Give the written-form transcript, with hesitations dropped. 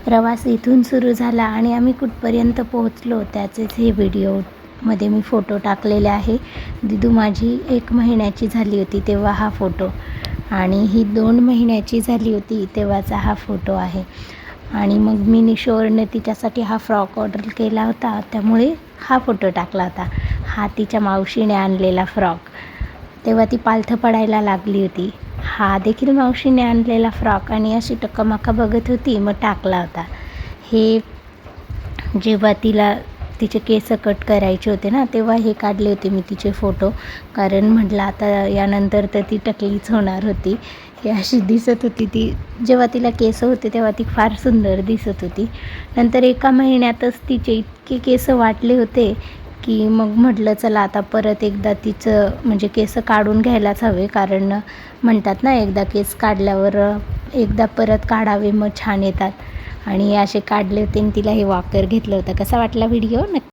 प्रवास इथून सुरू झाला आणि आम्ही कुठपर्यंत पोहोचलो त्याचेच हे व्हिडिओमध्ये मी फोटो टाकलेले आहे. दिदू माझी 1 महिन्याची झाली होती तेव्हा हा फोटो, आणि ही 2 महिन्याची झाली होती तेव्हाचा हा फोटो आहे. आणि मग मी मिशोवरनं तिच्यासाठी हा फ्रॉक ऑर्डर केला होता, त्यामुळे हा फोटो टाकला होता. हा तिच्या मावशीने आणलेला फ्रॉक, तेव्हा ती पालथं पडायला लागली होती. हा देखील मावशीने आणलेला फ्रॉक, आणि अशी टक्कामक्का बघत होती, मग टाकला होता. हे जेव्हा तिचे केस कट करायचे होते ना, तेव्हा हे काढले होते मी तिचे फोटो. कारण म्हटलं आता यानंतर तर ती टकलीच होणार होती. हे अशी दिसत होती ती. जेव्हा तिला केस होते तेव्हा ती फार सुंदर दिसत होती. नंतर 1 महिन्यातच तिचे इतके केस वाढले होते की मग म्हटलं चला आता परत एकदा तिचं म्हणजे केस काढून घ्यायलाच हवे. कारण म्हणतात ना, एकदा केस काढल्यावर एकदा परत काढावे मग छान येतात. आणि असे काढले होते आणि तिला हे वॉकर घेतलं होतं. कसा वाटला व्हिडिओ? नक्की